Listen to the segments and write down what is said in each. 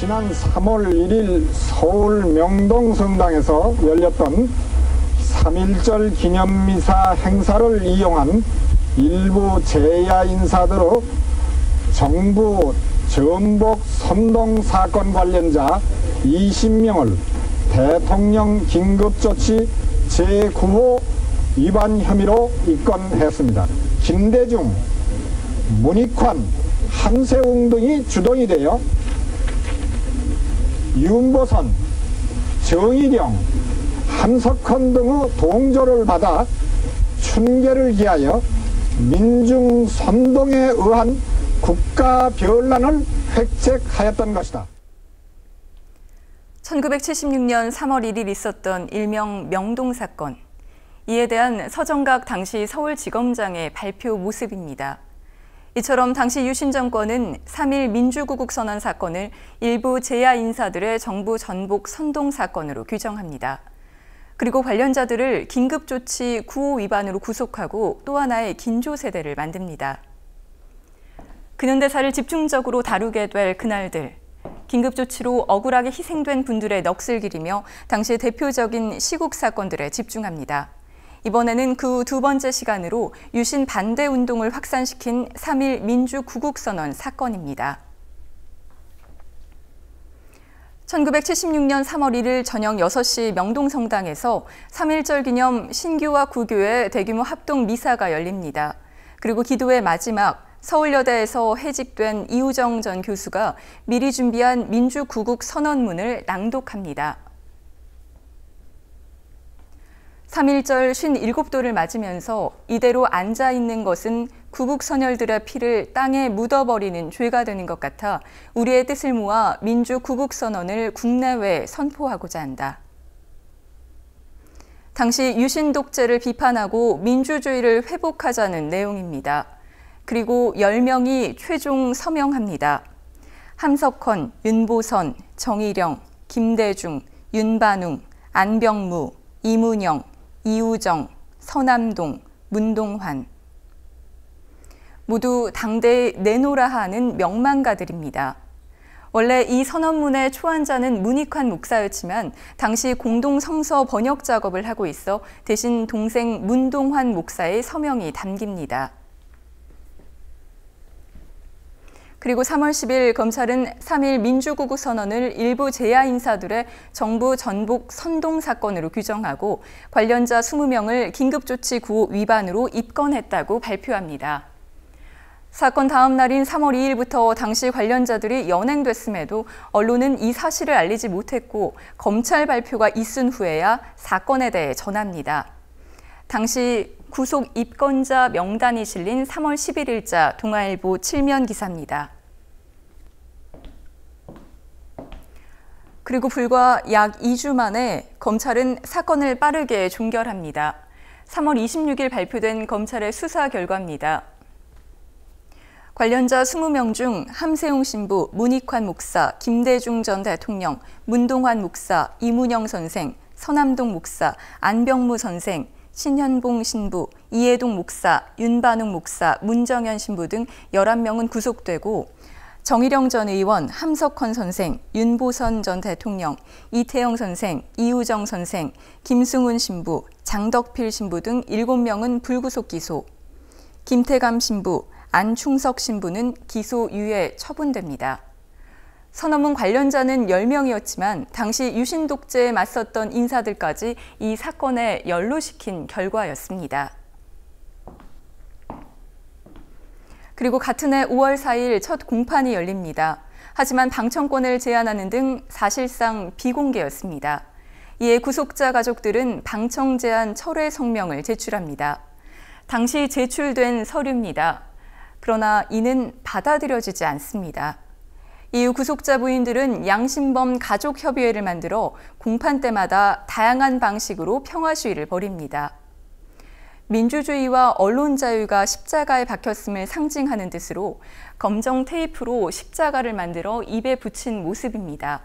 지난 3월 1일 서울 명동성당에서 열렸던 3.1절 기념미사 행사를 이용한 일부 제야 인사들의 정부 전복 선동 사건 관련자 20명을 대통령 긴급조치 제9호 위반 혐의로 입건했습니다. 김대중, 문익환, 한세웅 등이 주동이 되어 윤보선, 정일영, 한석헌 등의 동조를 받아 춘계를 기하여 민중 선동에 의한 국가 변란을 획책하였던 것이다. 1976년 3월 1일 있었던 일명 명동 사건. 이에 대한 서정각 당시 서울지검장의 발표 모습입니다. 이처럼 당시 유신 정권은 3.1 민주구국선언 사건을 일부 제야 인사들의 정부 전복 선동 사건으로 규정합니다. 그리고 관련자들을 긴급조치 9호 위반으로 구속하고 또 하나의 긴조세대를 만듭니다. 근현대사를 집중적으로 다루게 될 그날들. 긴급조치로 억울하게 희생된 분들의 넋을 기리며 당시 대표적인 시국 사건들에 집중합니다. 이번에는 그 두 번째 시간으로 유신 반대 운동을 확산시킨 3.1 민주구국선언 사건입니다. 1976년 3월 1일 저녁 6시 명동성당에서 3.1절 기념 신교와 구교의 대규모 합동 미사가 열립니다. 그리고 기도의 마지막, 서울여대에서 해직된 이우정 전 교수가 미리 준비한 민주구국선언문을 낭독합니다. 3.1절 57도를 맞으면서 이대로 앉아있는 것은 구국선열들의 피를 땅에 묻어버리는 죄가 되는 것 같아 우리의 뜻을 모아 민주구국선언을 국내외에 선포하고자 한다. 당시 유신 독재를 비판하고 민주주의를 회복하자는 내용입니다. 그리고 10명이 최종 서명합니다. 함석헌, 윤보선, 정일영, 김대중, 윤반웅, 안병무, 이문영, 이우정, 서남동, 문동환. 모두 당대에 내노라 하는 명망가들입니다. 원래 이 선언문의 초안자는 문익환 목사였지만 당시 공동 성서 번역 작업을 하고 있어 대신 동생 문동환 목사의 서명이 담깁니다. 그리고 3월 10일 검찰은 3.1 민주구국선언을 일부 제야 인사들의 정부 전복 선동 사건으로 규정하고 관련자 20명을 긴급조치 9호 위반으로 입건했다고 발표합니다. 사건 다음 날인 3월 2일부터 당시 관련자들이 연행됐음에도 언론은 이 사실을 알리지 못했고 검찰 발표가 있은 후에야 사건에 대해 전합니다. 당시 구속 입건자 명단이 실린 3월 11일자 동아일보 7면 기사입니다. 그리고 불과 약 2주 만에 검찰은 사건을 빠르게 종결합니다. 3월 26일 발표된 검찰의 수사 결과입니다. 관련자 20명 중 함세웅 신부, 문익환 목사, 김대중 전 대통령, 문동환 목사, 이문영 선생, 서남동 목사, 안병무 선생, 신현봉 신부, 이해동 목사, 윤반웅 목사, 문정현 신부 등 11명은 구속되고 정일영 전 의원, 함석헌 선생, 윤보선 전 대통령, 이태영 선생, 이우정 선생, 김승훈 신부, 장덕필 신부 등 7명은 불구속 기소, 김태감 신부, 안충석 신부는 기소유예 처분됩니다. 선언문 관련자는 10명이었지만 당시 유신 독재에 맞섰던 인사들까지 이 사건에 연루시킨 결과였습니다. 그리고 같은 해 5월 4일 첫 공판이 열립니다. 하지만 방청권을 제한하는 등 사실상 비공개였습니다. 이에 구속자 가족들은 방청 제한 철회 성명을 제출합니다. 당시 제출된 서류입니다. 그러나 이는 받아들여지지 않습니다. 이후 구속자 부인들은 양심범 가족협의회를 만들어 공판 때마다 다양한 방식으로 평화 시위를 벌입니다. 민주주의와 언론 자유가 십자가에 박혔음을 상징하는 뜻으로 검정 테이프로 십자가를 만들어 입에 붙인 모습입니다.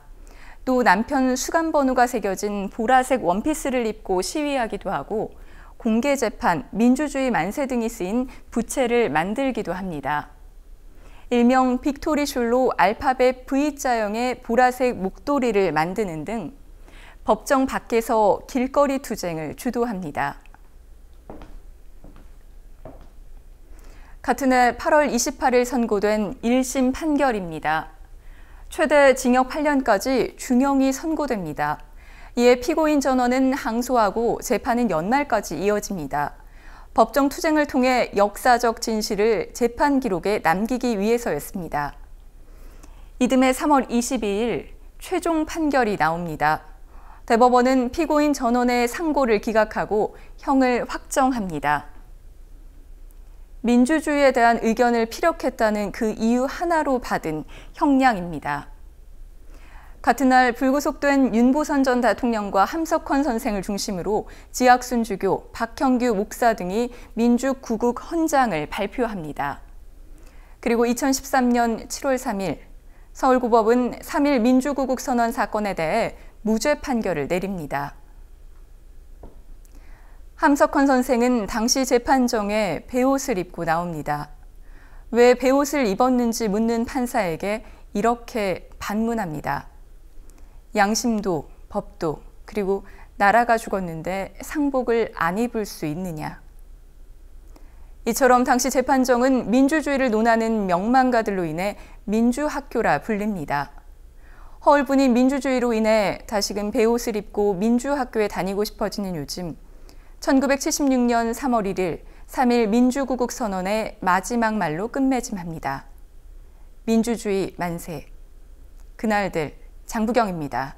또 남편 수감 번호가 새겨진 보라색 원피스를 입고 시위하기도 하고 공개 재판, 민주주의 만세 등이 쓰인 부채를 만들기도 합니다. 일명 빅토리슐로 알파벳 V자형의 보라색 목도리를 만드는 등 법정 밖에서 길거리 투쟁을 주도합니다. 같은 해 8월 28일 선고된 1심 판결입니다. 최대 징역 8년까지 중형이 선고됩니다. 이에 피고인 전원은 항소하고 재판은 연말까지 이어집니다. 법정 투쟁을 통해 역사적 진실을 재판 기록에 남기기 위해서였습니다. 이듬해 3월 22일 최종 판결이 나옵니다. 대법원은 피고인 전원의 상고를 기각하고 형을 확정합니다. 민주주의에 대한 의견을 피력했다는 그 이유 하나로 받은 형량입니다. 같은 날 불구속된 윤보선 전 대통령과 함석헌 선생을 중심으로 지학순 주교, 박형규 목사 등이 민주구국 헌장을 발표합니다. 그리고 2013년 7월 3일 서울고법은 3.1 민주구국 선언 사건에 대해 무죄 판결을 내립니다. 함석헌 선생은 당시 재판정에 배옷을 입고 나옵니다. 왜 배옷을 입었는지 묻는 판사에게 이렇게 반문합니다. 양심도, 법도, 그리고 나라가 죽었는데 상복을 안 입을 수 있느냐. 이처럼 당시 재판정은 민주주의를 논하는 명망가들로 인해 민주학교라 불립니다. 허울뿐인 민주주의로 인해 다시금 배옷을 입고 민주학교에 다니고 싶어지는 요즘 1976년 3월 1일 3.1 민주구국 선언의 마지막 말로 끝맺음합니다. 민주주의 만세. 그날들 장부경입니다.